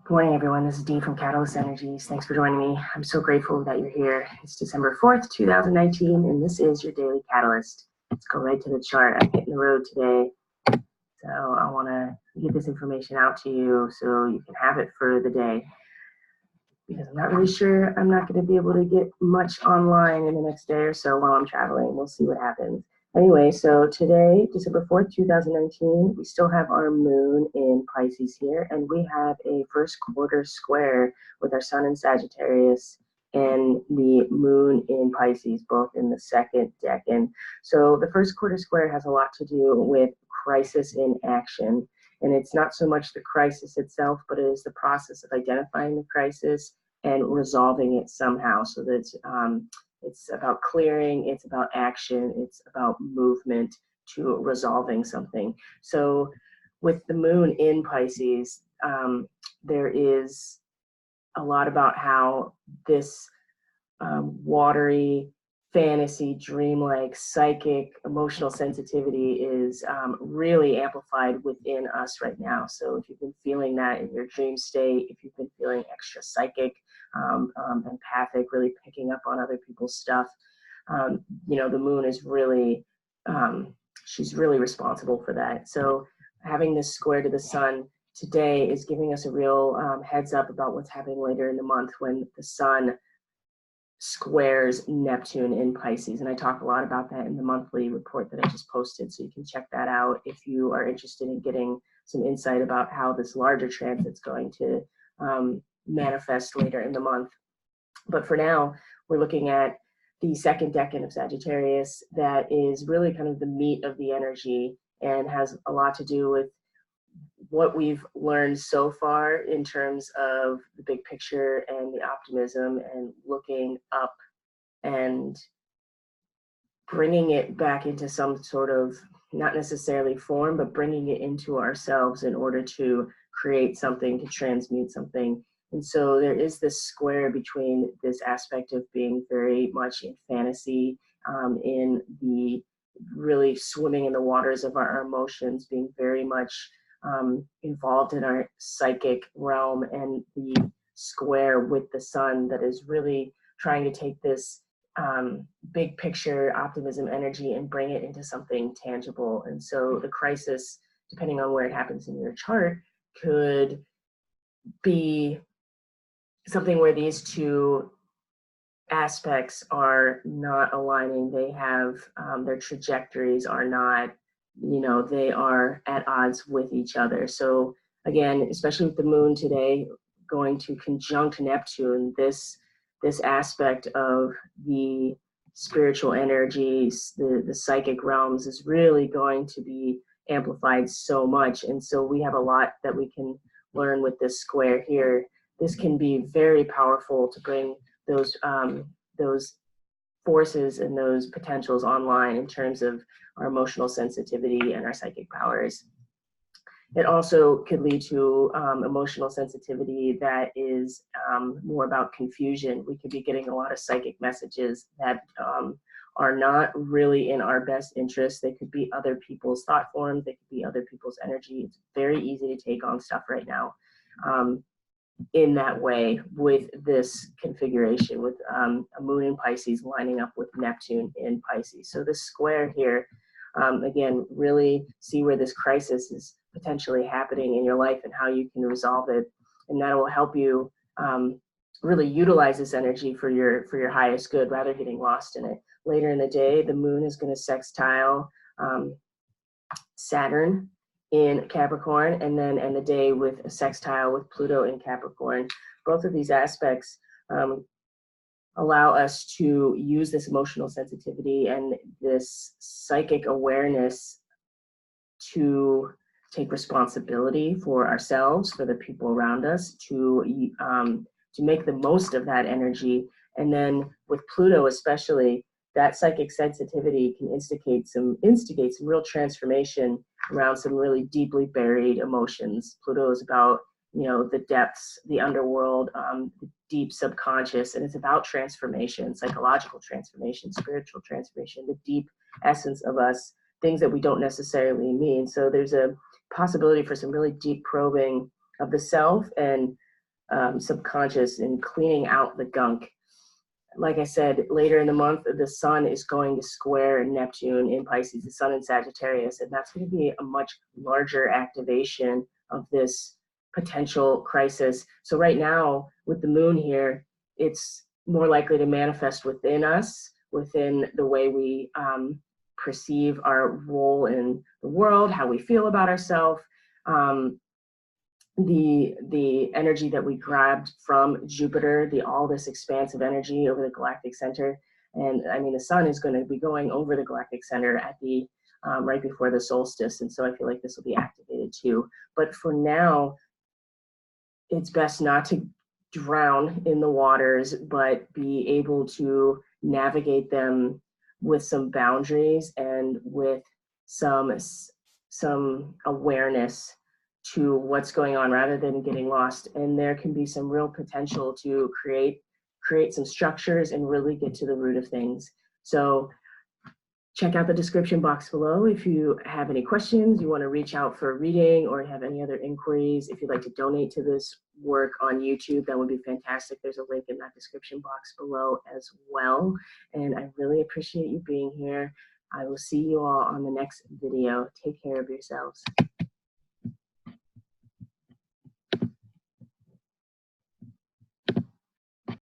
Good morning, everyone. This is Dee from CatalystEnergies. Thanks for joining me. I'm so grateful that you're here. It's December 4th, 2019, and this is your Daily Catalyst. Let's go right to the chart. I'm hitting the road today, so I want to get this information out to you so you can have it for the day, because I'm not really sure I'm not going to be able to get much online in the next day or so while I'm traveling. We'll see what happens. Anyway, so today, December 4th, 2019, we still have our moon in Pisces here, and we have a first quarter square with our sun in Sagittarius and the moon in Pisces, both in the second decan. So the first quarter square has a lot to do with crisis in action. And it's not so much the crisis itself, but it is the process of identifying the crisis and resolving it somehow. So that it's about clearing, it's about action, it's about movement to resolving something. So with the moon in Pisces, there is a lot about how this watery, fantasy, dreamlike, psychic, emotional sensitivity is really amplified within us right now. So if you've been feeling that in your dream state, if you've been feeling extra psychic, empathic, really picking up on other people's stuff, you know, the moon is really, she's really responsible for that. So having this square to the sun today is giving us a real heads up about what's happening later in the month when the sun squares Neptune in Pisces. And I talk a lot about that in the monthly report that I just posted, so you can check that out if you are interested in getting some insight about how this larger transit's going to manifest later in the month. But for now, we're looking at the second decan of Sagittarius that is really kind of the meat of the energy and has a lot to do with what we've learned so far in terms of the big picture and the optimism and looking up and bringing it back into some sort of, not necessarily form, but bringing it into ourselves in order to create something, to transmute something. And so there is this square between this aspect of being very much in fantasy, in the really swimming in the waters of our emotions, being very much involved in our psychic realm, and the square with the sun that is really trying to take this big picture optimism energy and bring it into something tangible. And so the crisis, depending on where it happens in your chart, could be something where these two aspects are not aligning. They have their trajectories are not, you know, they are at odds with each other. So again, especially with the moon today going to conjunct Neptune, this aspect of the spiritual energies, the psychic realms, is really going to be amplified so much. And so we have a lot that we can learn with this square here. This can be very powerful to bring those forces and those potentials online in terms of our emotional sensitivity and our psychic powers. It also could lead to emotional sensitivity that is more about confusion. We could be getting a lot of psychic messages that are not really in our best interest. They could be other people's thought forms. They could be other people's energy. It's very easy to take on stuff right now in that way with this configuration, with a moon in Pisces lining up with Neptune in Pisces. So this square here, again, really see where this crisis is potentially happening in your life and how you can resolve it. And that will help you really utilize this energy for your highest good, rather than getting lost in it. Later in the day, the moon is going to sextile Saturn in Capricorn, and then end the day with a sextile with Pluto in Capricorn. Both of these aspects allow us to use this emotional sensitivity and this psychic awareness to take responsibility for ourselves, for the people around us, to make the most of that energy. And then with Pluto especially, that psychic sensitivity can instigate some real transformation around some really deeply buried emotions. Pluto is about, you know, the depths, the underworld, the deep subconscious, and it's about transformation, psychological transformation, spiritual transformation, the deep essence of us, things that we don't necessarily mean. So there's a possibility for some really deep probing of the self and subconscious and cleaning out the gunk. Like I said, later in the month, the sun is going to square Neptune in Pisces, the sun in Sagittarius, and that's going to be a much larger activation of this potential crisis. So right now, with the moon here, it's more likely to manifest within us, within the way we perceive our role in the world, how we feel about ourselves. The energy that we grabbed from Jupiter, all this expansive energy over the galactic center. And I mean, the sun is going to be going over the galactic center at the right before the solstice. And so I feel like this will be activated too. But for now, it's best not to drown in the waters, but be able to navigate them with some boundaries and with some awareness to what's going on rather than getting lost. And there can be some real potential to create some structures and really get to the root of things. So check out the description box below if you have any questions, you want to reach out for a reading, or have any other inquiries. If you'd like to donate to this work on YouTube, that would be fantastic. There's a link in that description box below as well. And I really appreciate you being here. I will see you all on the next video. Take care of yourselves.